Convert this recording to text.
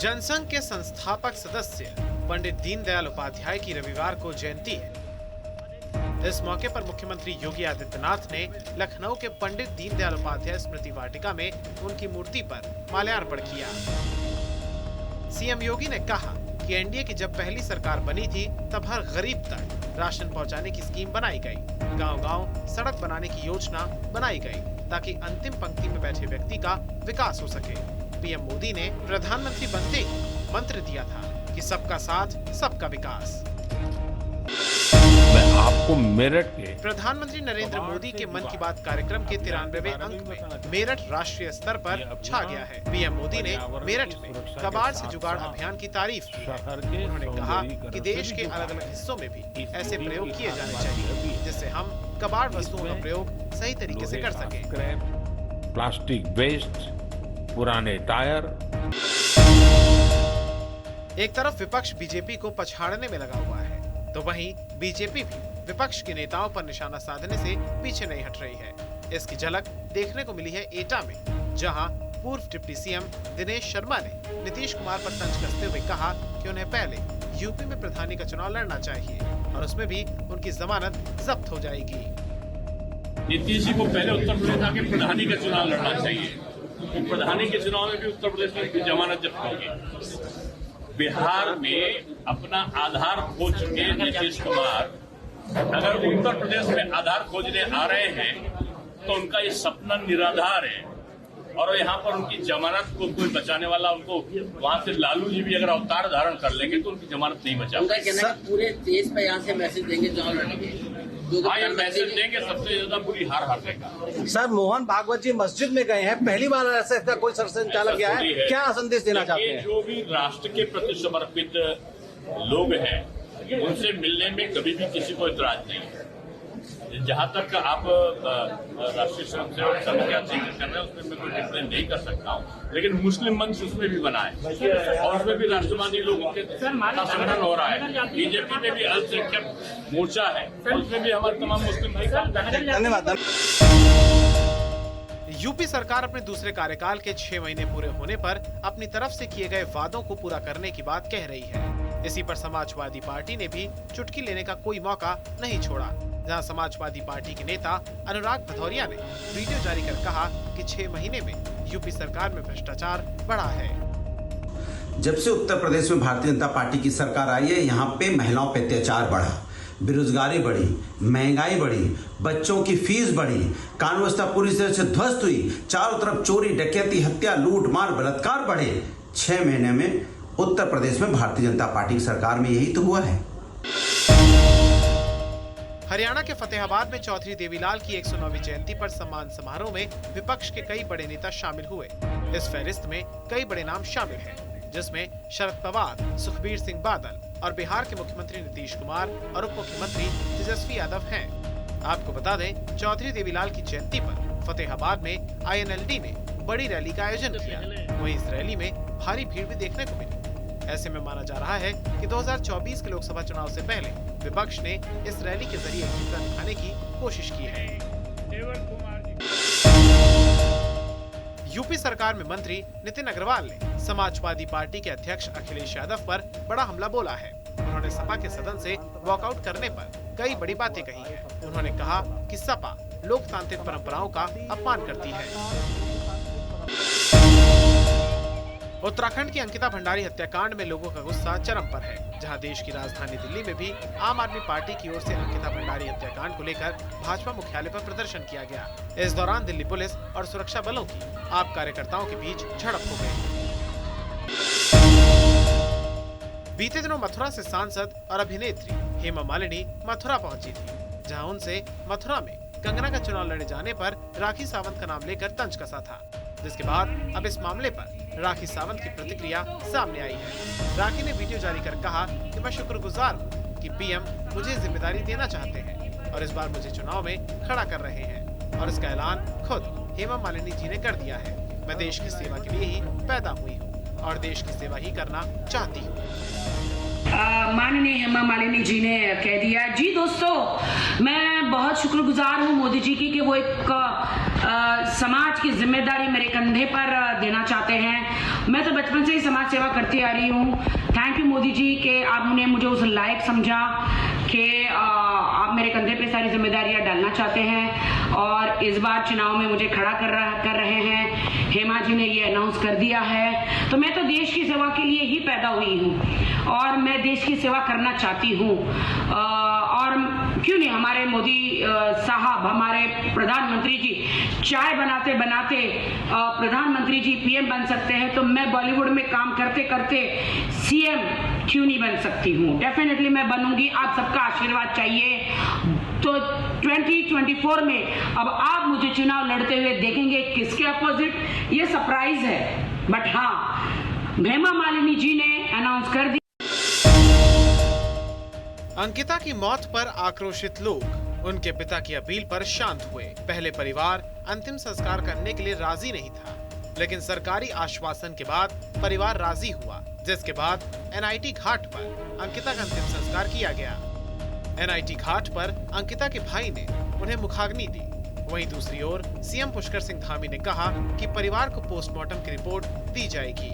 जनसंघ के संस्थापक सदस्य पंडित दीनदयाल उपाध्याय की रविवार को जयंती है। इस मौके पर मुख्यमंत्री योगी आदित्यनाथ ने लखनऊ के पंडित दीनदयाल उपाध्याय स्मृति वाटिका में उनकी मूर्ति पर माल्यार्पण किया। सीएम योगी ने कहा कि एनडीए की जब पहली सरकार बनी थी तब हर गरीब तक राशन पहुंचाने की स्कीम बनाई गई। गांव-गांव सड़क बनाने की योजना बनाई गई ताकि अंतिम पंक्ति में बैठे व्यक्ति का विकास हो सके। पीएम मोदी ने प्रधानमंत्री बनते ही मंत्र दिया था कि सबका साथ सबका विकास। मैं आपको मेरठ के प्रधानमंत्री नरेंद्र मोदी के मन की बात कार्यक्रम के 93वें अंक में मेरठ राष्ट्रीय स्तर पर छा गया है। पीएम मोदी ने मेरठ में कबाड़ से जुगाड़ अभियान की तारीफ की है। उन्होंने कहा कि देश के अलग अलग हिस्सों में भी ऐसे प्रयोग किए जाने चाहिए जिससे हम कबाड़ वस्तुओं का प्रयोग सही तरीके से कर सकें। प्लास्टिक वेस्ट, पुराने टायर। एक तरफ विपक्ष बीजेपी को पछाड़ने में लगा हुआ है तो वहीं बीजेपी भी विपक्ष के नेताओं पर निशाना साधने से पीछे नहीं हट रही है। इसकी झलक देखने को मिली है एटा में, जहां पूर्व डिप्टी सीएम दिनेश शर्मा ने नीतीश कुमार पर तंज कसते हुए कहा कि उन्हें पहले यूपी में प्रधानी का चुनाव लड़ना चाहिए और उसमें भी उनकी जमानत जब्त हो जाएगी। नीतीश जी को पहले उत्तर प्रदेश के प्रधानी का चुनाव लड़ना चाहिए। प्रधानी के चुनाव में भी उत्तर प्रदेश में जमानत जब्त होगी। बिहार में अपना आधार खो चुके नीतीश कुमार अगर उत्तर प्रदेश में आधार खोजने आ रहे हैं तो उनका ये सपना निराधार है और यहाँ पर उनकी जमानत को कोई बचाने वाला उनको वहाँ से लालू जी भी अगर अवतार धारण कर लेंगे तो उनकी जमानत नहीं बचा। उनका कहना है पूरे देश पे यहाँ से मैसेज देंगे चुनाव लड़ने के। हाँ, ये मैसेज देंगे सबसे ज्यादा बुरी हार देगा। सर, मोहन भागवत जी मस्जिद में गए हैं, पहली बार ऐसा कोई संचालक गया है, क्या संदेश देना चाहते हैं? जो भी राष्ट्र के प्रति समर्पित लोग हैं उनसे मिलने में कभी भी किसी को इतराज नहीं है। जहाँ तक आप राष्ट्रीय स्वयंसेवक संघ का जिक्र कर रहे हैं उसमें मैं कोई डिफरेंस नहीं कर सकता हूँ, लेकिन मुस्लिम मंच उसमें भी बना है और उसमें भी राष्ट्रवादी लोगों के संगठन हो रहा है। बीजेपी में भी अल्पसंख्यक मोर्चा है और उसमें भी हमारे तमाम मुस्लिम भाई। धन्यवाद। यूपी सरकार अपने दूसरे कार्यकाल के 6 महीने पूरे होने पर अपनी तरफ से किए गए वादों को पूरा करने की बात कह रही है। इसी पर समाजवादी पार्टी ने भी चुटकी लेने का कोई मौका नहीं छोड़ा, जहां समाजवादी पार्टी के नेता अनुराग भदौरिया ने वीडियो जारी कर कहा कि 6 महीने में यूपी सरकार में भ्रष्टाचार बढ़ा है। जब से उत्तर प्रदेश में भारतीय जनता पार्टी की सरकार आई है, यहाँ पे महिलाओं पे अत्याचार बढ़ा, बेरोजगारी बढ़ी, महंगाई बढ़ी, बच्चों की फीस बढ़ी, कानून व्यवस्था पूरी तरह से ध्वस्त हुई, चारों तरफ चोरी, डकैती, हत्या, लूट मार, बलात्कार बढ़े। 6 महीने में उत्तर प्रदेश में भारतीय जनता पार्टी की सरकार में यही तो हुआ है। हरियाणा के फतेहाबाद में चौधरी देवीलाल की 109वीं जयंती पर सम्मान समारोह में विपक्ष के कई बड़े नेता शामिल हुए। इस फहरिस्त में कई बड़े नाम शामिल हैं, जिसमें शरद पवार, सुखबीर सिंह बादल और बिहार के मुख्यमंत्री नीतीश कुमार और उप मुख्यमंत्री तेजस्वी यादव हैं। आपको बता दें, चौधरी देवीलाल की जयंती पर फतेहाबाद में INLD ने बड़ी रैली का आयोजन किया। वहीं इस रैली में भारी भीड़ भी देखने को मिली। ऐसे में माना जा रहा है कि 2024 के लोकसभा चुनाव से पहले विपक्ष ने इस रैली के जरिए एकता दिखाने की कोशिश की है। यूपी सरकार में मंत्री नितिन अग्रवाल ने समाजवादी पार्टी के अध्यक्ष अखिलेश यादव पर बड़ा हमला बोला है। उन्होंने सपा के सदन से वॉकआउट करने पर कई बड़ी बातें कही हैं। उन्होंने कहा कि सपा लोकतांत्रिक परंपराओं का अपमान करती है। उत्तराखंड की अंकिता भंडारी हत्याकांड में लोगों का गुस्सा चरम पर है, जहां देश की राजधानी दिल्ली में भी आम आदमी पार्टी की ओर से अंकिता भंडारी हत्याकांड को लेकर भाजपा मुख्यालय पर प्रदर्शन किया गया। इस दौरान दिल्ली पुलिस और सुरक्षा बलों की आप कार्यकर्ताओं के बीच झड़प हो गई। बीते दिनों मथुरा से सांसद और अभिनेत्री हेमा मालिनी मथुरा पहुंची थी, जहां उनसे मथुरा में कंगना का चुनाव लड़े जाने पर राखी सावंत का नाम लेकर तंज कसा था, जिसके बाद अब इस मामले पर राखी सावंत की प्रतिक्रिया सामने आई है। राखी ने वीडियो जारी कर कहा कि मैं शुक्रगुजार हूँ कि पीएम मुझे जिम्मेदारी देना चाहते हैं और इस बार मुझे चुनाव में खड़ा कर रहे हैं और इसका ऐलान खुद हेमा मालिनी जी ने कर दिया है। मैं देश की सेवा के लिए ही पैदा हुई हूँ और देश की सेवा ही करना चाहती हूँ। माननीय हेमा मालिनी जी ने कह दिया। जी दोस्तों, मैं बहुत शुक्रगुजार हूँ मोदी जी की कि वो एक समाज की जिम्मेदारी मेरे कंधे पर देना चाहते हैं। मैं तो बचपन से ही समाज सेवा करती आ रही हूँ। थैंक यू मोदी जी कि आपने मुझे उस लायक समझा कि आप मेरे कंधे पे सारी जिम्मेदारियां डालना चाहते हैं और इस बार चुनाव में मुझे खड़ा कर रहे हैं। हेमा जी ने ये अनाउंस कर दिया है, तो मैं तो देश की सेवा के लिए ही पैदा हुई हूँ और मैं देश की सेवा करना चाहती हूँ। और क्यों नहीं, हमारे मोदी साहब, हमारे प्रधानमंत्री जी चाय बनाते बनाते प्रधानमंत्री जी पीएम बन सकते हैं, तो मैं बॉलीवुड में काम करते करते सीएम क्यों नहीं बन सकती हूँ? डेफिनेटली मैं बनूंगी, आप सबका आशीर्वाद चाहिए। तो 2024 में अब आप मुझे चुनाव लड़ते हुए देखेंगे, किसके अपोजिट ये सरप्राइज है, बट हाँ, हेमा मालिनी जी ने अनाउंस कर दिया। अंकिता की मौत पर आक्रोशित लोग उनके पिता की अपील पर शांत हुए। पहले परिवार अंतिम संस्कार करने के लिए राजी नहीं था, लेकिन सरकारी आश्वासन के बाद परिवार राजी हुआ, जिसके बाद एनआईटी घाट पर अंकिता का अंतिम संस्कार किया गया। एनआईटी घाट पर अंकिता के भाई ने उन्हें मुखाग्नि दी। वहीं दूसरी ओर सीएम पुष्कर सिंह धामी ने कहा कि परिवार को पोस्टमार्टम की रिपोर्ट दी जाएगी।